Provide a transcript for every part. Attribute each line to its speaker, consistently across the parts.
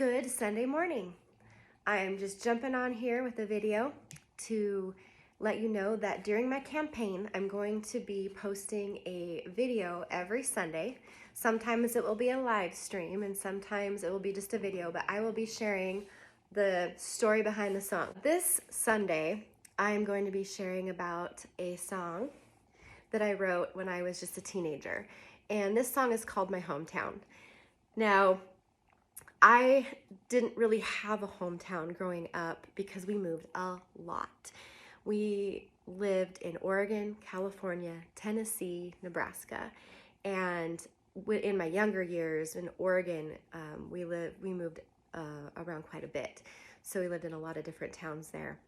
Speaker 1: Good Sunday morning. I'm just jumping on here with a video to let you know that during my campaign, I'm going to be posting a video every Sunday. Sometimes it will be a live stream and sometimes it will be just a video, but I will be sharing the story behind the song. This Sunday, I'm going to be sharing about a song that I wrote when I was just a teenager. And this song is called My Hometown. Now, I didn't really have a hometown growing up because we moved a lot. We lived in Oregon, California, Tennessee, Nebraska, and in my younger years in Oregon, we moved around quite a bit. So we lived in a lot of different towns there.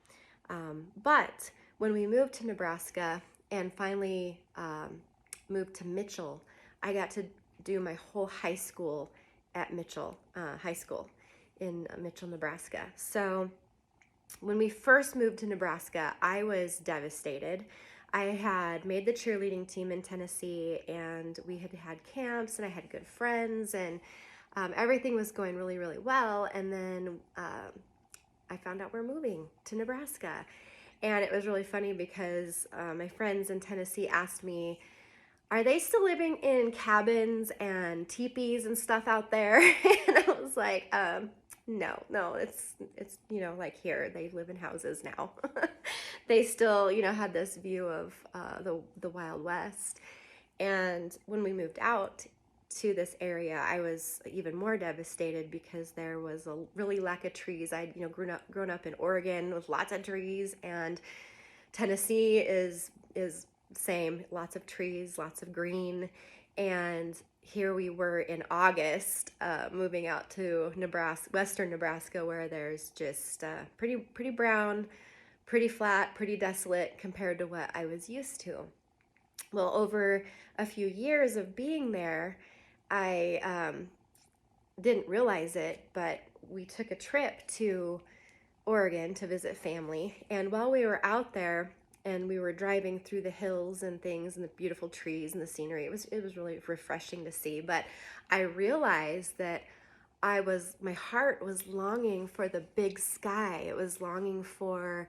Speaker 1: But when we moved to Nebraska and finally moved to Mitchell, I got to do my whole high school at Mitchell High School in Mitchell, Nebraska. So when we first moved to Nebraska, I was devastated. I had made the cheerleading team in Tennessee and we had had camps and I had good friends and everything was going really, really well. And then I found out we're moving to Nebraska. And it was really funny because my friends in Tennessee asked me, are they still living in cabins and teepees and stuff out there? And I was like, no, it's like here, they live in houses now. They still, had this view of the Wild West. And when we moved out to this area, I was even more devastated because there was a really lack of trees. I'd, grown up in Oregon with lots of trees, and Tennessee is same, lots of trees, lots of green. And here we were in August, moving out to Nebraska, western Nebraska, where there's just pretty brown, pretty flat, pretty desolate compared to what I was used to. Well, over a few years of being there, I didn't realize it, but we took a trip to Oregon to visit family. And while we were out there, and we were driving through the hills and things and the beautiful trees and the scenery, it was really refreshing to see. But I realized that my heart was longing for the big sky. It was longing for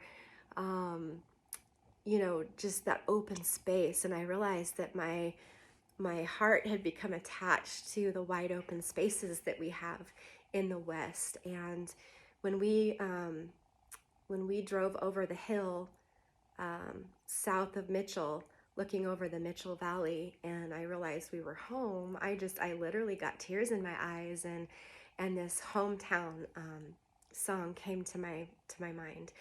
Speaker 1: just that open space. And I realized that my heart had become attached to the wide open spaces that we have in the West. And when we drove over the hill south of Mitchell, looking over the Mitchell Valley, and I realized we were home, I literally got tears in my eyes, and this hometown song came to my mind.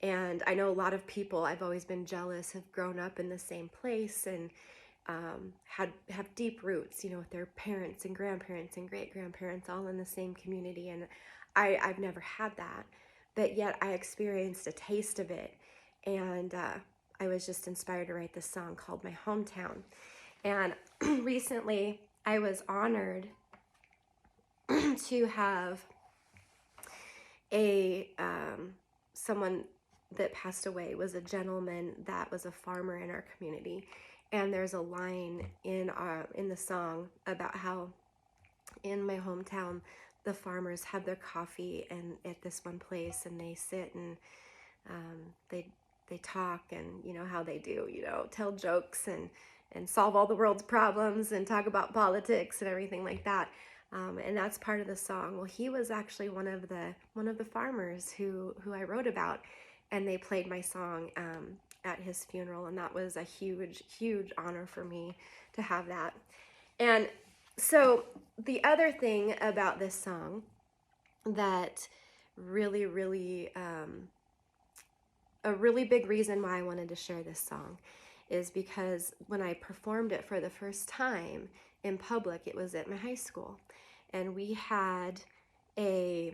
Speaker 1: And I know a lot of people, I've always been jealous, have grown up in the same place and have deep roots, with their parents and grandparents and great-grandparents all in the same community. And I've never had that, but yet I experienced a taste of it. And I was just inspired to write this song called My Hometown. And recently I was honored to have someone that passed away was a gentleman that was a farmer in our community. And there's a line in the song about how in my hometown the farmers have their coffee and at this one place, and they sit and they talk, and how they do, tell jokes and solve all the world's problems and talk about politics and everything like that. And that's part of the song. Well, he was actually one of the farmers who I wrote about, and they played my song at his funeral, and that was a huge honor for me to have that. And so the other thing about this song that really a really big reason why I wanted to share this song is because when I performed it for the first time in public, it was at my high school. And we had a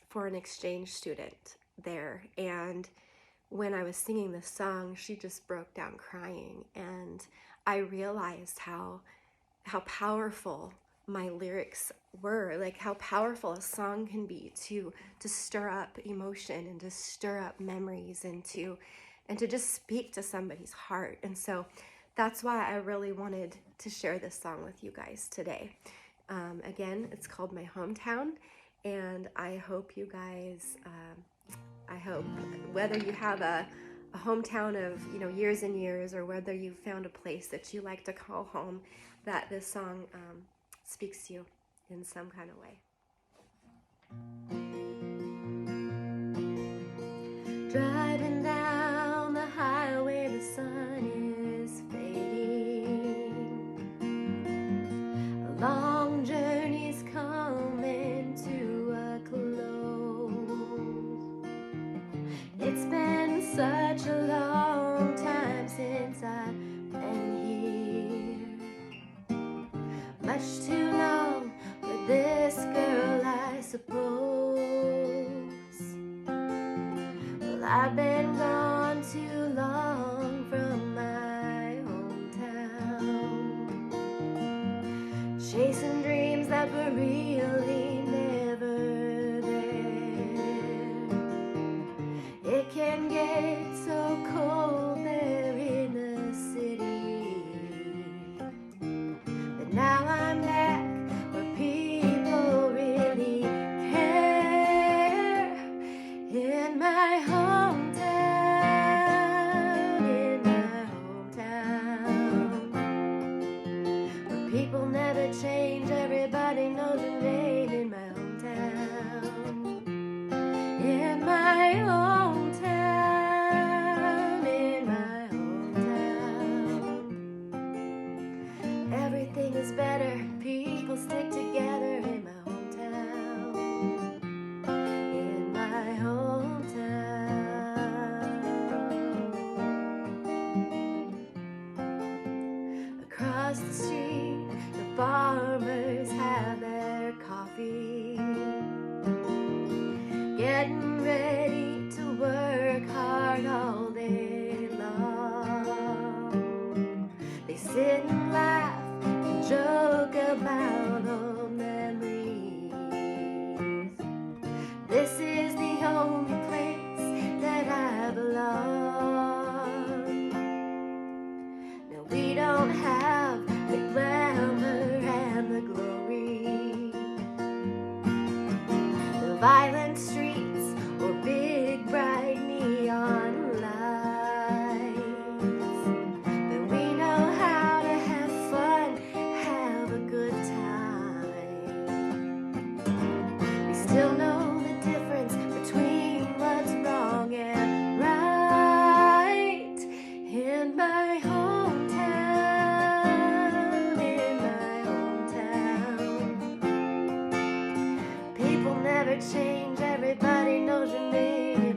Speaker 1: foreign exchange student there. And when I was singing this song, she just broke down crying. And I realized how powerful my lyrics were, like how powerful a song can be to stir up emotion and to stir up memories and to just speak to somebody's heart. And so that's why I really wanted to share this song with you guys today. Again, it's called My Hometown, And I hope you guys, I hope whether you have a hometown of years and years, or whether you found a place that you like to call home, that this song speaks to you in some kind of way. Driving down the highway, the sun is fading. A long journey's coming to a close. It's been such a long time since I've been here. Much too long for this girl, I suppose. Well, I've been gone too long from my hometown, chasing dreams that were really never there. It can get so cold there in the city, but now I'm back where people really care. In my hometown, where people never change, everybody knows your name. In my hometown, in my hometown, in my hometown, everything is better, people stick together. In my hometown, in my hometown. Across the street, the farmers have their coffee, getting ready to work hard all day long. They sit and laugh and joke about old memories. This is the only place that I belong. No, we don't have the glamour and the glory, the violent streets or big bright neon lights, but we know how to have fun, have a good time. We still know the difference between what's wrong and right. In my hometown, in my hometown, people never change, everybody knows your name.